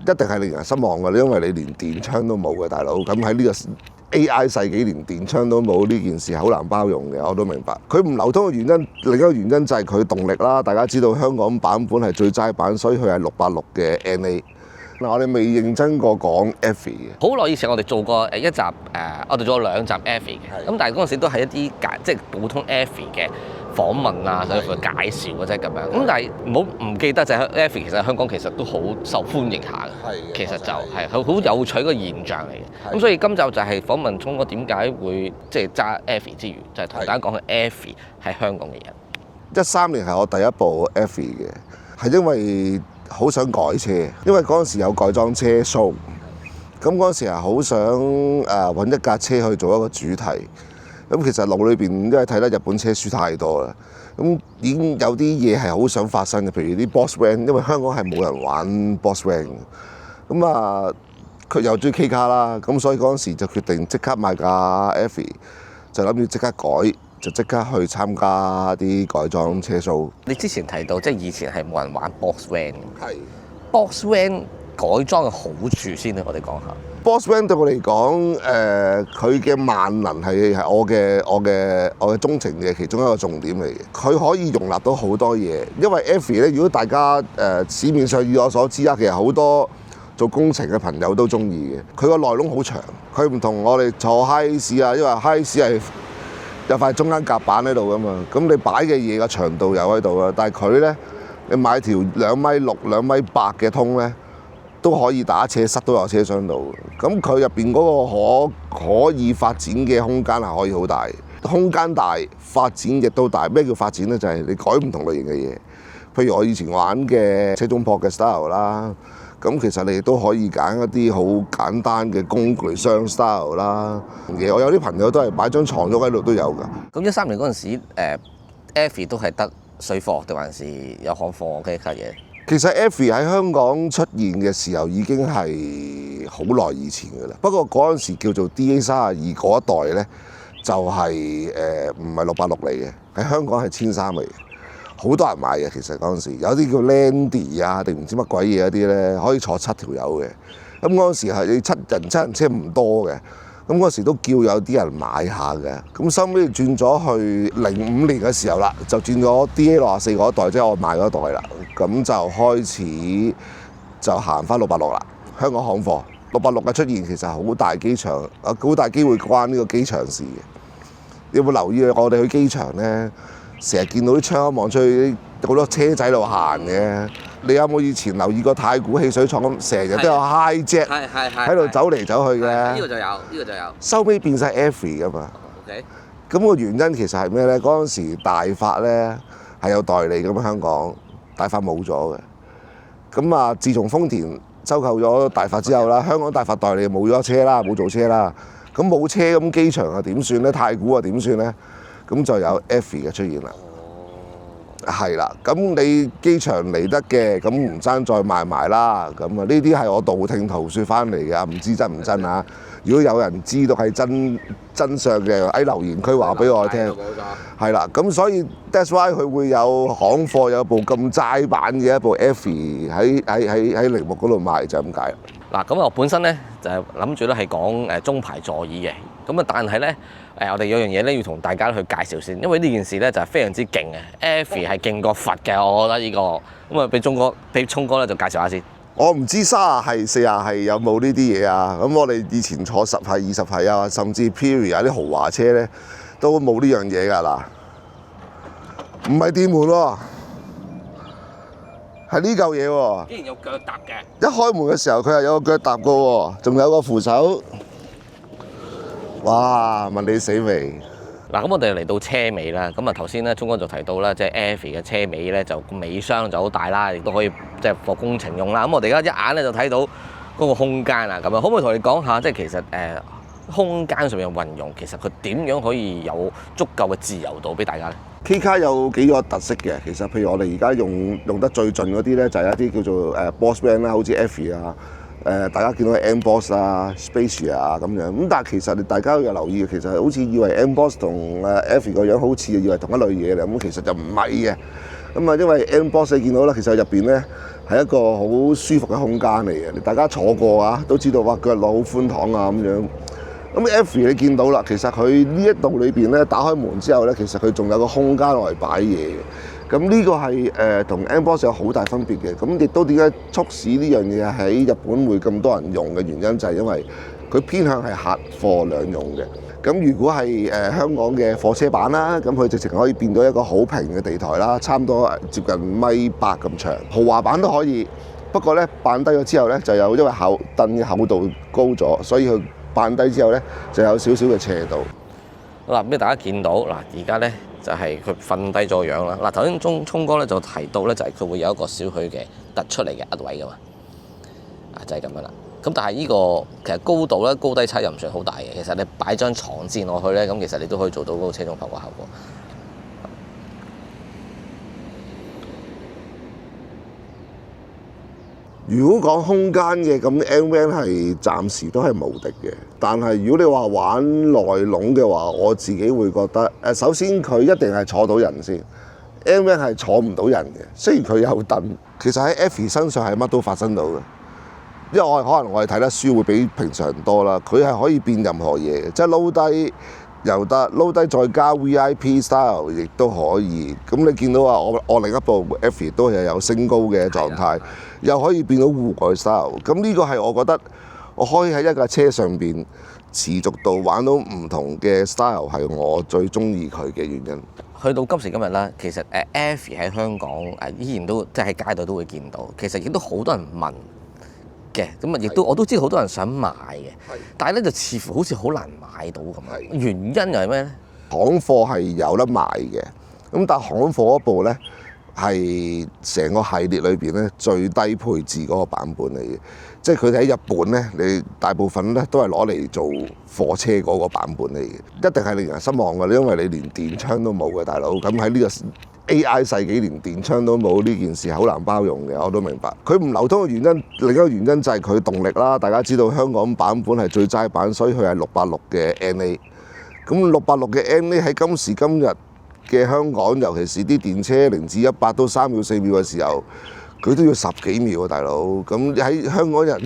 一定係令人失望㗎，因為你連電槍都冇嘅大佬，咁喺呢個 AI 世紀連電槍都冇呢件事好難包容嘅，我都明白。佢唔流通嘅原因，另一個原因就係佢動力啦。大家知道香港版本係最齋版，所以佢係686嘅 NA。嗱，我哋未認真過講 EFI 嘅。好耐以前我哋做過一集我哋做過2集 EFI 嘅，咁但係嗰陣時都係一啲即係普通 EFI 嘅訪問啊，甚至乎介紹嘅啫咁樣。咁但係唔記得就係 EFI 其實喺香港其實都好受歡迎下嘅，其實就係好有趣個現象嚟嘅。咁所以今集就係訪問聰哥點解會即係揸 EFI 之餘，就係同大家講佢 EFI 喺香港嘅人。13年係我第一部 EFI 嘅，係因為好想改車，因為嗰陣時有改裝車 show， 咁嗰陣時係好想揾一架車去做一個主題。咁其實腦裏邊因為睇得日本車書太多啦，咁已經有啲嘢係好想發生嘅，譬如啲 Boss Van， 因為香港係冇人玩 Boss Van， 咁佢又中意 K 卡啦，咁所以嗰陣時就決定即刻買架 EFI， 就諗住即刻改。就即刻去參加啲改裝車 show。你之前提到即係以前係冇人玩 Boss Van， 係 Boss Van 改裝嘅好處先咧，我哋講下。Boss Van 對我嚟講，佢嘅萬能係我嘅鍾情嘅其中一個重點嚟嘅。佢可以容納到好多嘢，因為 EFI 咧，如果大家市面上以我所知啊，其實好多做工程嘅朋友都中意嘅。佢個內籠好長，佢唔同我哋坐 Hiace 啊，因為 Hiace 係有塊中間夾板喺度噶嘛，咁你擺嘅嘢個長度又喺度啦。但係佢咧，你買條2.6米、2.8米嘅通咧，都可以打斜塞都有車廂度。咁佢入邊嗰個可以發展嘅空間係可以好大，空間大發展亦都大。咩叫發展咧？就係你改唔同類型嘅嘢。譬如我以前玩嘅車中泊嘅 style 啦。咁其實你亦都可以揀一啲好簡單嘅工具箱 style 啦。我有啲朋友都係擺張床褥喺度都有㗎。咁13年嗰陣時，EFI 都係得水貨定還是有行貨嘅一架嘢？其實 EFI 喺香港出現嘅時候已經係好耐以前㗎啦。不過嗰陣時叫做 DA32嗰一代咧，就係唔係686嚟嘅，喺香港係1300嚟嘅。好多人買嘅，其實嗰陣時有啲叫 Landy 啊，定唔知乜鬼嘢嗰啲咧，可以坐7條友嘅。咁嗰陣時係你7人車唔多嘅，咁嗰時都叫有啲人買下嘅。咁收尾轉咗去05年嘅時候啦，就轉咗 DA64嗰一代，即係我買嗰代啦。咁就開始就行翻686啦。香港行貨686嘅出現其實好大機場，好大機會關呢個機場事嘅。你有冇留意我哋去機場咧？成日見到啲窗一望出去，好多車仔喺度行嘅。你有冇以前留意過太古汽水廠咁，成日都有 Hi-Jet 喺度走嚟走去嘅？呢個就有，呢個就有。收尾變晒 EFI 㗎嘛。OK。咁個原因其實係咩咧？嗰陣時大發咧係有代理咁，香港大發冇咗嘅。咁自從豐田收購咗大發之後啦，香港大發代理冇咗車啦，冇做車啦。咁冇車咁機場啊點算咧？太古啊點算咧？咁就有 EFI 嘅出現啦，係啦。咁你機場嚟得嘅，咁唔爭再賣埋啦。咁呢啲係我道聽途說翻嚟嘅，唔知真唔真啊？如果有人知道係真相嘅，喺留言區話俾我聽。係啦，咁所以 that's why 佢會有行貨有部咁齋版嘅一部 EFI 喺鈴木嗰度賣，就咁解。嗱，咁我本身咧就係諗住咧係講中排座椅嘅，咁但係咧我哋有樣嘢咧要同大家去介紹先，因為呢件事咧就係非常之勁嘅 ，EFI 係勁過佛嘅，我覺得呢個，咁俾聰哥咧就介紹下先。我唔知30係40係有冇呢啲嘢啊？咁我哋以前坐10係20係啊，甚至 Perrier 啲豪華車咧都冇呢樣嘢㗎啦，唔係電門喎。係呢嚿嘢喎，竟然有腳踏嘅。一開門嘅時候，佢係有個腳踏嘅喎，仲有個扶手。哇！問你死未？嗱，咁我哋嚟到車尾啦。咁頭先咧，聰哥就提到啦，即係 EFI 嘅車尾咧，就尾箱就好大啦，亦都可以即係作工程用啦。咁我哋而家一眼咧就睇到嗰個空間啊，咁樣可唔可以同你講下，即係其實空間上面嘅運用，其實佢點樣可以有足夠嘅自由度俾大家咧？ K 卡有幾個特色嘅，其實譬如我哋而家用得最盡嗰啲咧，就係一啲叫做Boss Van 啦，好似 EFI 啊，大家見到嘅 M-Boss 啊、Spacia 啊咁樣。咁但係其實大家有留意嘅，其實好似以為 M-Boss 同EFI 個樣好似以為同一類嘢嚟，咁其實就唔係嘅。咁啊，因為 M Box 你見到啦，其實入邊咧係一個好舒服嘅空間嚟嘅。大家坐過啊，都知道哇，腳落好寬敞啊咁樣。咁 Aviary 你見到啦，其實佢呢一度裏邊咧打開門之後咧，其實佢仲有個空間落嚟擺嘢嘅。咁呢個係同 M Box 有好大分別嘅。咁亦都點解促使呢樣嘢喺日本會咁多人用嘅原因，就係因為佢偏向係客貨兩用嘅。咁如果係香港嘅貨車版啦，咁佢直情可以變到一個好平嘅地台啦，差唔多接近1.8米咁長。豪華版都可以，不過咧扮低咗之後咧，就有因為凳嘅厚度高咗，所以佢扮低之後咧就有少少嘅斜度。嗱，俾大家見到嗱，而家咧就係佢瞓低咗樣啦。嗱，頭先聰哥咧就提到咧，就係佢會有一個少許嘅突出嚟嘅壓位噶嘛，就係咁樣啦。咁但係呢個其實高度咧，高低差又唔算好大嘅。其實你擺張床墊落去咧，咁其實你都可以做到嗰個車中泊嘅效果。如果講空間嘅，咁 M-Van 係暫時都係無敵嘅。但係如果你話玩內籠嘅話，我自己會覺得首先佢一定係坐到人先。M-Van 係坐唔到人嘅，雖然佢有凳，其實喺 Aviary 身上係乜都發生到嘅。因為可能我哋睇得書會比平常人多啦，佢係可以變任何嘢嘅，即係撈低又得，撈低再加 VIP style 亦都可以。咁你見到啊，我另一部 Aviary 都係有升高嘅狀態，又可以變到戶外 style。咁呢個係我覺得我可以喺一架車上邊持續到玩到唔同嘅 style，係我最中意佢嘅原因。去到今時今日啦，其實Aviary喺香港依然都即係喺街度都會見到，其實亦都好多人問嘅，咁啊亦都我都知道好多人想買嘅，但係咧就似乎好似好難買到咁樣。原因又係咩咧？行貨係有得賣嘅，咁但係行貨嗰部咧係成個系列裏邊咧最低配置嗰個版本嚟嘅，即係佢哋喺日本咧，你大部分咧都係攞嚟做貨車嗰個版本嚟嘅，一定係令人失望嘅，因為你連電槍都冇嘅大佬，咁喺呢個AI 世紀連電槍都冇，呢件事好難包容嘅，我都明白。佢唔流通嘅原因，另一個原因就係佢動力啦。大家知道香港版本係最齋版，所以佢係686嘅 NA。咁686嘅 NA 喺今時今日嘅香港，尤其是啲電車0至100都3秒4秒嘅時候，佢都要10幾秒啊，大佬。咁喺香港人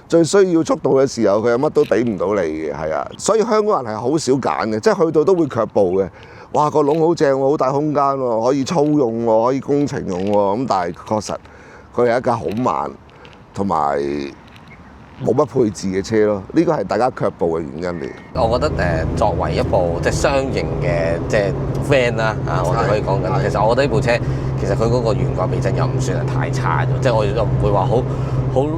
最需要速度嘅時候，佢又乜都俾唔到你嘅，係啊。所以香港人係好少揀嘅，即係去到都會卻步嘅。哇！個籠好正喎，好大空間喎，可以粗用喎，可以工程用喎。咁但係確實佢係一架好慢同埋冇乜配置嘅車咯。呢個係大家卻步嘅原因嚟。我覺得作為一部即係雙型嘅即係 van 啦我哋可以講緊。其實我覺得呢部車其實佢嗰個懸掛避震又唔算係太差，即係我又唔會話好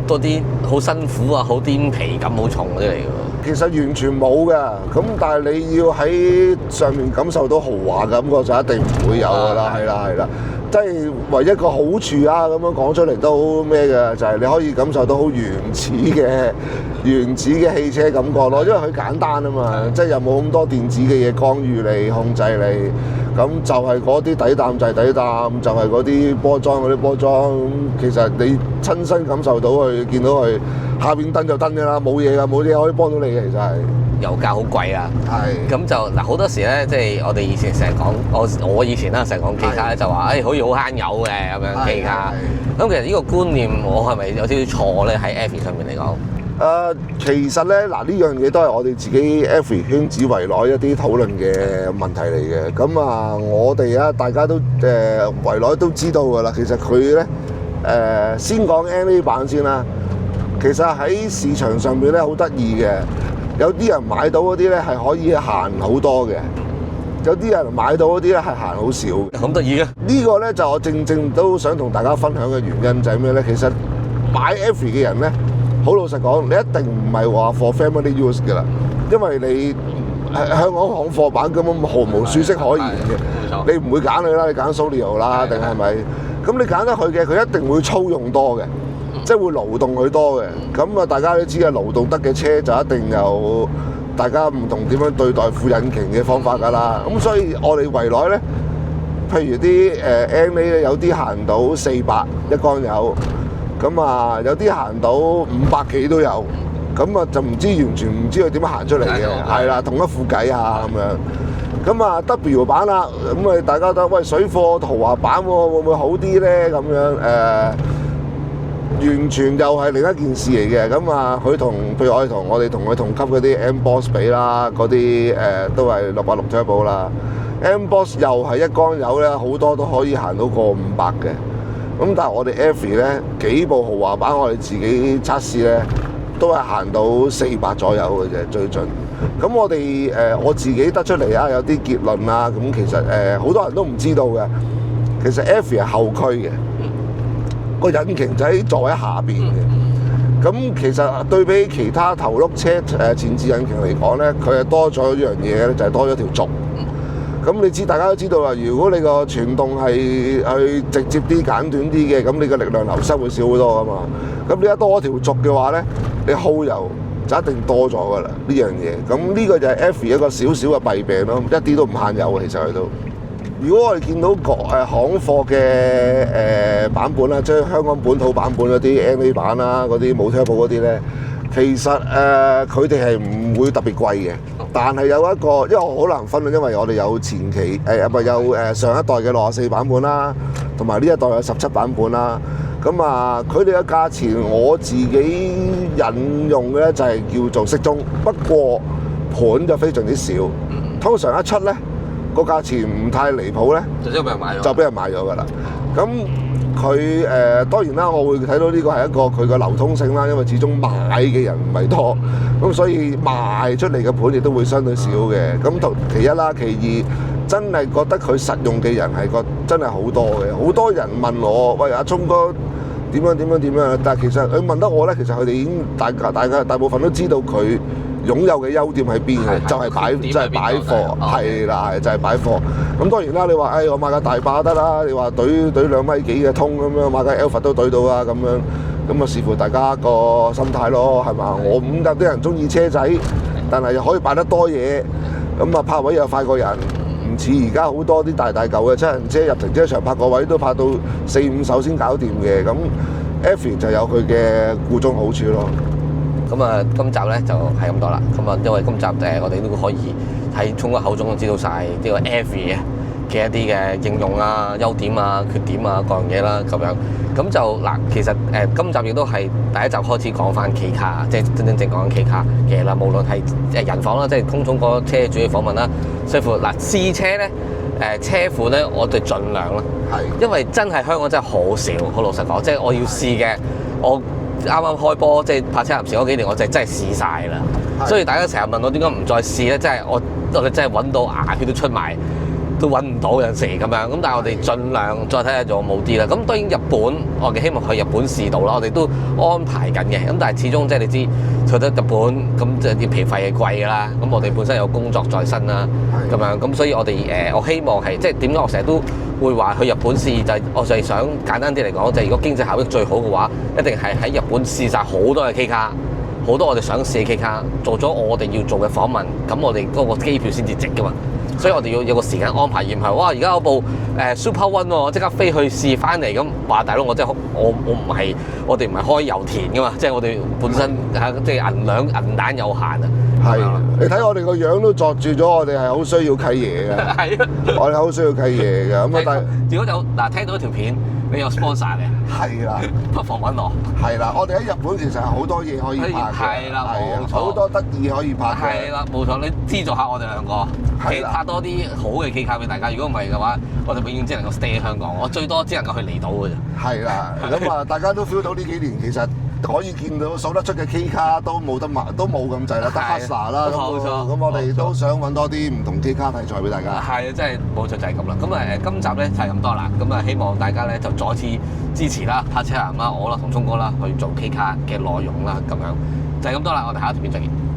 多啲好辛苦啊、好顛皮感好重嗰啲嚟㗎。其實完全冇㗎，咁但係你要喺上面感受到豪華感覺就一定唔會有㗎啦，係啦，即係唯一個好處啊，咁樣講出嚟都咩嘅，就係你可以感受到好原始嘅汽車感覺咯，因為佢簡單啊嘛，即係又冇咁多電子嘅嘢干預你、控制你，咁就係嗰啲底膽就係底膽，就係嗰啲波裝嗰啲波裝，咁其實你親身感受到佢，見到佢下邊燈就燈㗎啦，冇嘢㗎，冇嘢可以幫到你嘅，其實係。油價好貴啊，係咁就嗱好多時咧，即係我哋以前成日講，我以前啦成日講 K 卡咧，就話可以好慳油嘅咁樣 K 卡。咁其實呢個觀念我係咪有少少錯咧？喺 Aviary 上面嚟講，其實咧嗱呢樣嘢都係我哋自己 Aviary 圈子圍內一啲討論嘅問題嚟嘅。咁啊，我哋大家都圍內都知道㗎啦。其實佢咧先講 NA 版先啦。其實喺市場上面咧好得意嘅。有啲人買到嗰啲咧係可以行好多嘅，有啲人買到嗰啲咧係行好少。咁得意嘅呢個咧就我正正都想同大家分享嘅原因就係咩咧？其實買 Aviary 嘅人咧，好老實講，你一定唔係話 for family use 嘅啦，因為你香港行貨版根本毫無舒適可言嘅，你唔會揀佢啦，你揀 Solio 啦，定係咪？咁你揀得佢嘅，佢一定會粗用多嘅。即係會勞動佢多嘅，咁啊大家都知啊，勞動得嘅車就一定有大家唔同點樣對待副引擎嘅方法㗎啦。咁所以我哋圍內咧，譬如啲NA 咧，有啲行到400一缸油，咁啊有啲行到500幾都有，咁啊就完全唔知佢點樣行出嚟嘅，係啦，同一副計啊咁樣。咁啊 W 版啦，咁啊大家都喂水貨豪華版會唔會好啲咧？咁樣完全又係另一件事嚟嘅。咁啊，佢同譬如我哋同佢同級嗰啲 M-Boss 比啦，嗰啲都係686 Turbo 啦。M-Boss 又係一缸油咧，好多都可以行到過500嘅。咁但係我哋 Airfree 咧幾部豪華版，我哋自己測試咧都係行到400左右嘅啫，最盡。咁我哋我自己得出嚟啊，有啲結論啊。咁其實好多人都唔知道嘅，其實 Airfree 係後驅嘅。個引擎就喺座位下邊嘅，咁其實對比其他頭轆車前置引擎嚟講咧，佢係多咗一樣嘢咧，就係多咗條軸。咁你知大家都知道啦，如果你個傳動係去直接啲、簡短啲嘅，咁你個力量流失會少好多噶嘛。咁你一多條軸嘅話咧，你耗油就一定多咗噶啦呢樣嘢。咁呢個就係 Airfree 一個少少嘅弊病咯，一啲都唔慳油其實佢都。如果我哋見到行貨嘅版本啦，即係香港本土版本嗰啲 NA 版啦，嗰啲冇 turbo 嗰啲咧，其實佢哋係唔會特別貴嘅。但係有一個，因為我好難分啊，因為我哋有前期有上一代嘅64版本啦，同埋呢一代有17版本啦。咁啊，佢哋嘅價錢我自己引用嘅咧就係叫做適中，不過盤就非常之少。通常一出咧，個價錢唔太離譜咧，就俾人買咗㗎啦。咁佢當然啦，我會睇到呢個係一個佢個流通性啦，因為始終買嘅人唔係多，咁所以賣出嚟嘅盤亦都會相對少嘅。咁其一啦，其二真係覺得佢實用嘅人係真係好多嘅。好多人問我：喂，阿聰哥點樣？但係其實佢問得我咧，其實佢哋已經大部分都知道佢擁有嘅優點喺邊嘅，就係擺貨，係啦，就係擺貨。咁當然啦，你話我買架大把得啦，你話懟2米幾嘅通咁樣，買架 Alphard 都懟到啊咁樣，咁啊視乎大家個心態咯，係嘛？我有啲人中意車仔，但係又可以擺得多嘢，咁啊泊位又快過人，唔似而家好多啲大嚿嘅七人車入停車場泊個位都泊到4-5手先搞掂嘅。咁 Airfree 就有佢嘅顧中好處咯。咁啊，今集咧就係咁多啦。咁啊，因為今集我哋都可以喺聰哥口中知道晒呢個 Airfree 嘅一啲嘅應用啊、優點啊、缺點啊各樣嘢啦，咁樣。咁就嗱，其實今集亦都係第一集開始講翻 K 卡，即係真正講緊 K 卡嘅啦。無論係人訪啦，即係聰哥車主嘅訪問啦，甚至乎嗱試車咧，車款咧，我哋盡量啦，係，因為真係香港真係好少，好老實講，即係我要試嘅，我啱啱開波，即係泊車臨時嗰幾年，我就真係試晒啦。所以大家成日問我點解唔再試咧？真係我哋真係揾到牙血都出埋，都揾唔到有陣時咁樣。咁但係我哋盡量再睇下仲有冇啲啦。咁當然日本，我哋希望去日本試到啦。我哋都安排緊嘅。咁但係始終即係你知去得日本，咁就啲皮費係貴㗎啦。咁我哋本身有工作在身啦，咁樣咁所以我哋我希望係即係點解我成日都會話去日本試，就係我就係想簡單啲嚟講，就係如果經濟效益最好嘅話，一定係喺日本試晒好多嘅 K 卡，好多我哋想試嘅 K 卡，做咗我哋要做嘅訪問，咁我哋嗰個機票先至值㗎嘛。所以我哋要有個時間安排，而唔係哇！而家有部Super One 喎，即刻飛去試翻嚟咁話，大佬我真係我哋唔係開油田㗎嘛，即係我哋本身即係銀彈有限啊。係，你睇我哋個樣都作住咗，我哋係好需要契爺嘅。係啊，我哋好需要契爺嘅。咁啊，但係如果有嗱聽到一條片，你有 sponsor 嘅，係啦，不妨揾我。係啦，我哋喺日本其實係好多嘢可以拍嘅。係啦，冇錯，好多得意可以拍嘅。係啦，冇錯，你資助下我哋兩個，拍多啲好嘅 K 卡俾大家。如果唔係嘅話，我哋永遠只能夠 stay 喺香港，我最多只能夠去離島嘅啫。係啦，咁啊，大家都 feel 到呢幾年其實可以見到數得出嘅 K 卡都冇得賣，都冇咁滯啦，得 Hustler 啦。冇錯，咁我哋都想揾多啲唔同 K 卡題材俾大家。係啊，真係冇錯就係咁啦。咁啊今集咧就係咁多啦。咁啊希望大家咧就再次支持啦，泊車男啦，我啦同聰哥啦去做 K 卡嘅內容啦，咁樣就係咁多啦。我哋下一條片再見。